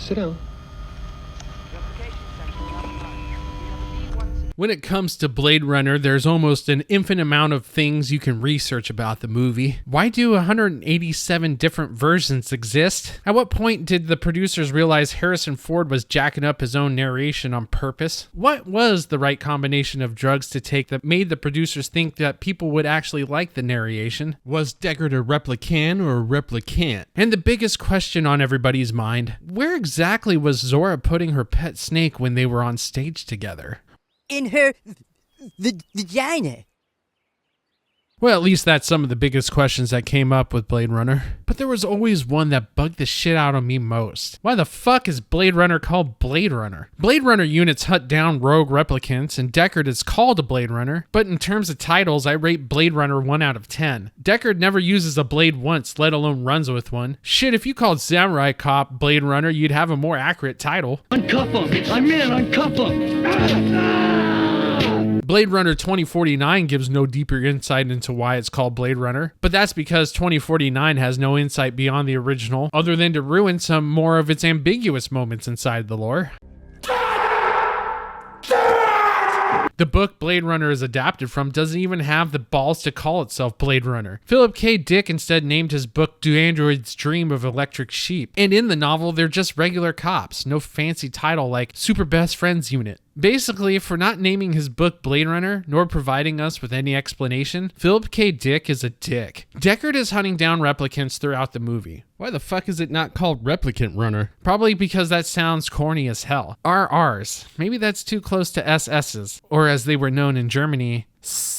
Sit down. When it comes to Blade Runner, there's almost an infinite amount of things you can research about the movie. Why do 187 different versions exist? At what point did the producers realize Harrison Ford was jacking up his own narration on purpose? What was the right combination of drugs to take that made the producers think that people would actually like the narration? Was Deckard a replicant or a replicant? And the biggest question on everybody's mind, where exactly was Zora putting her pet snake when they were on stage together? In her vagina. Well, at least that's some of the biggest questions that came up with Blade Runner. But there was always one that bugged the shit out of me most. Why the fuck is Blade Runner called Blade Runner? Blade Runner units hunt down rogue replicants, and Deckard is called a Blade Runner. But in terms of titles, I rate Blade Runner 1 out of 10. Deckard never uses a blade once, let alone runs with one. Shit, if you called Samurai Cop Blade Runner, you'd have a more accurate title. Uncuff him! I'm in! Uncuff him! Blade Runner 2049 gives no deeper insight into why it's called Blade Runner, but that's because 2049 has no insight beyond the original, other than to ruin some more of its ambiguous moments inside the lore. The book Blade Runner is adapted from doesn't even have the balls to call itself Blade Runner. Philip K. Dick instead named his book Do Androids Dream of Electric Sheep, and in the novel they're just regular cops, no fancy title like Super Best Friends Unit. Basically, for not naming his book Blade Runner, nor providing us with any explanation, Philip K. Dick is a dick. Deckard is hunting down replicants throughout the movie. Why the fuck is it not called Replicant Runner? Probably because that sounds corny as hell. RRs. Maybe that's too close to SS's, or as they were known in Germany, S.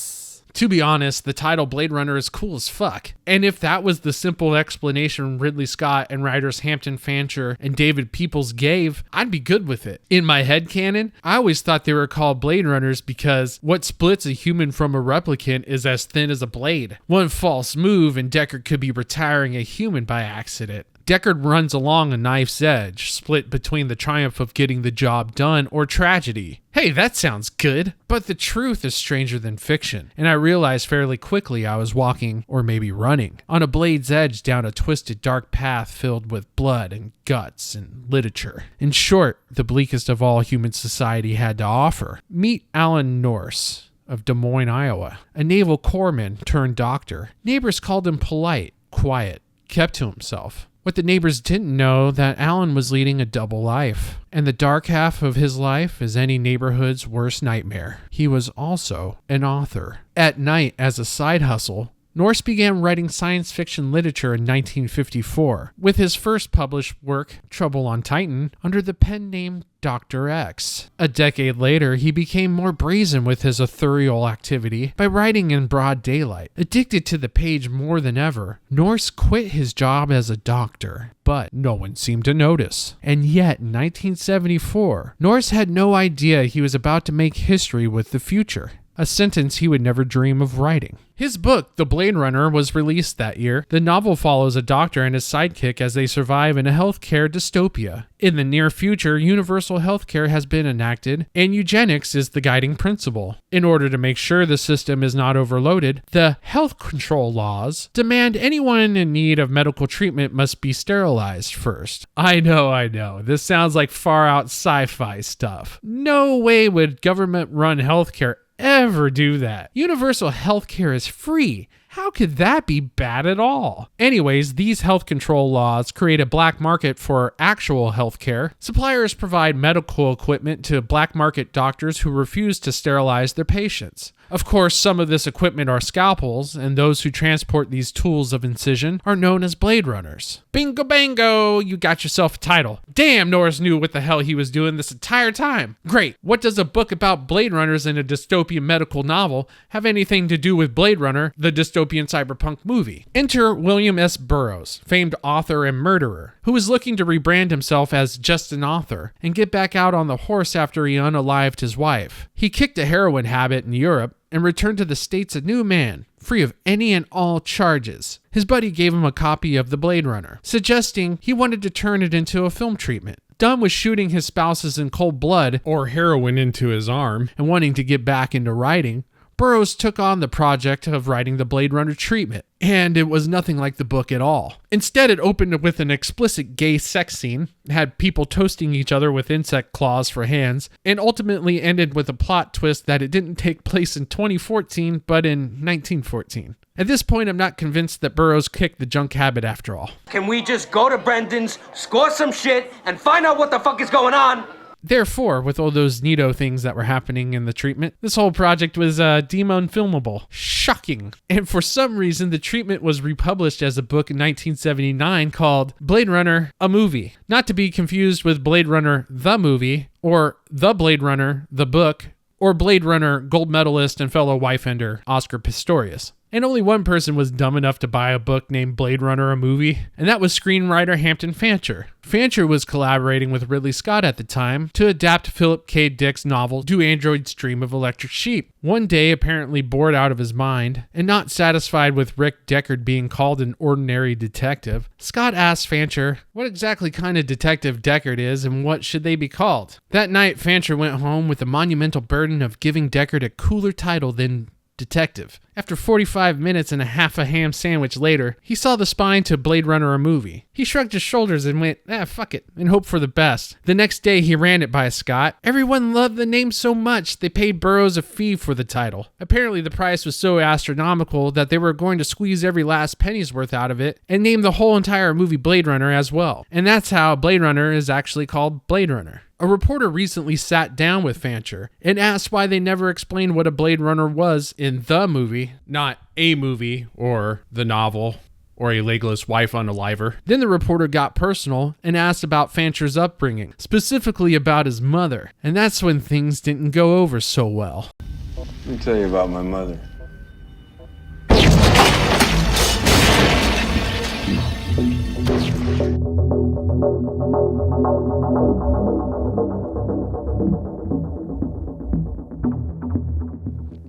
To be honest, the title Blade Runner is cool as fuck. And if that was the simple explanation Ridley Scott and writers Hampton, Fancher, and David Peoples gave, I'd be good with it. In my headcanon, I always thought they were called Blade Runners because what splits a human from a replicant is as thin as a blade. One false move and Deckard could be retiring a human by accident. Deckard runs along a knife's edge, split between the triumph of getting the job done or tragedy. Hey, that sounds good. But the truth is stranger than fiction, and I realized fairly quickly I was walking, or maybe running, on a blade's edge down a twisted dark path filled with blood and guts and literature. In short, the bleakest of all human society had to offer. Meet Alan Norse of Des Moines, Iowa, a naval corpsman turned doctor. Neighbors called him polite, quiet, kept to himself. What the neighbors didn't know that Alan was leading a double life, and the dark half of his life is any neighborhood's worst nightmare. He was also an author. At night, as a side hustle, Norse began writing science fiction literature in 1954, with his first published work, Trouble on Titan, under the pen name Dr. X. A decade later, he became more brazen with his authorial activity by writing in broad daylight. Addicted to the page more than ever, Norse quit his job as a doctor, but no one seemed to notice. And yet, in 1974, Norse had no idea he was about to make history with the future, a sentence he would never dream of writing. His book, The Blade Runner, was released that year. The novel follows a doctor and his sidekick as they survive in a healthcare dystopia. In the near future, universal healthcare has been enacted, and eugenics is the guiding principle. In order to make sure the system is not overloaded, the health control laws demand anyone in need of medical treatment must be sterilized first. I know. This sounds like far out sci-fi stuff. No way would government-run healthcare ever do that. Universal healthcare is free. How could that be bad at all? Anyways, these health control laws create a black market for actual healthcare. Suppliers provide medical equipment to black market doctors who refuse to sterilize their patients. Of course, some of this equipment are scalpels, and those who transport these tools of incision are known as Blade Runners. Bingo bango, you got yourself a title. Damn, Norris knew what the hell he was doing this entire time. Great, what does a book about Blade Runners in a dystopian medical novel have anything to do with Blade Runner, the dystopian cyberpunk movie? Enter William S. Burroughs, famed author and murderer, who was looking to rebrand himself as just an author and get back out on the horse after he unalived his wife. He kicked a heroin habit in Europe and returned to the States a new man, free of any and all charges. His buddy gave him a copy of The Blade Runner, suggesting he wanted to turn it into a film treatment. Done with shooting his spouses in cold blood or heroin into his arm and wanting to get back into writing, Burroughs took on the project of writing the Blade Runner treatment, and it was nothing like the book at all. Instead, it opened with an explicit gay sex scene, had people toasting each other with insect claws for hands, and ultimately ended with a plot twist that it didn't take place in 2014, but in 1914. At this point, I'm not convinced that Burroughs kicked the junk habit after all. Can we just go to Brendan's, score some shit, and find out what the fuck is going on? Therefore, with all those neato things that were happening in the treatment, this whole project was deemed unfilmable. Shocking. And for some reason, the treatment was republished as a book in 1979 called Blade Runner, a Movie. Not to be confused with Blade Runner, the Movie, or The Blade Runner, the Book, or Blade Runner gold medalist and fellow wife-ender Oscar Pistorius. And only one person was dumb enough to buy a book named Blade Runner, a Movie, and that was screenwriter Hampton Fancher. Fancher was collaborating with Ridley Scott at the time to adapt Philip K. Dick's novel Do Androids Dream of Electric Sheep. One day, apparently bored out of his mind, and not satisfied with Rick Deckard being called an ordinary detective, Scott asked Fancher what exactly kind of detective Deckard is and what should they be called. That night, Fancher went home with the monumental burden of giving Deckard a cooler title than detective. After 45 minutes and a half a ham sandwich later, he saw the spine to Blade Runner, a Movie. He shrugged his shoulders and went, fuck it, and hoped for the best. The next day, he ran it by Scott. Everyone loved the name so much, they paid Burroughs a fee for the title. Apparently, the price was so astronomical that they were going to squeeze every last penny's worth out of it and name the whole entire movie Blade Runner as well. And that's how Blade Runner is actually called Blade Runner. A reporter recently sat down with Fancher and asked why they never explained what a Blade Runner was in the movie, not a movie or the novel or a legless wife unaliver. Then the reporter got personal and asked about Fancher's upbringing, specifically about his mother. And that's when things didn't go over so well. Let me tell you about my mother.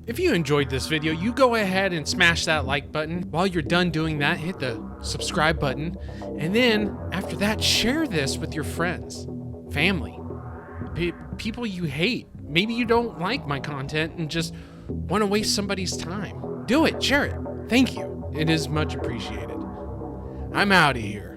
If you enjoyed this video, you go ahead and smash that like button. While you're done doing that, hit the subscribe button. And then after that, share this with your friends, family, people you hate. Maybe you don't like my content and just want to waste somebody's time. Do it, share it. Thank you. It is much appreciated. I'm out of here.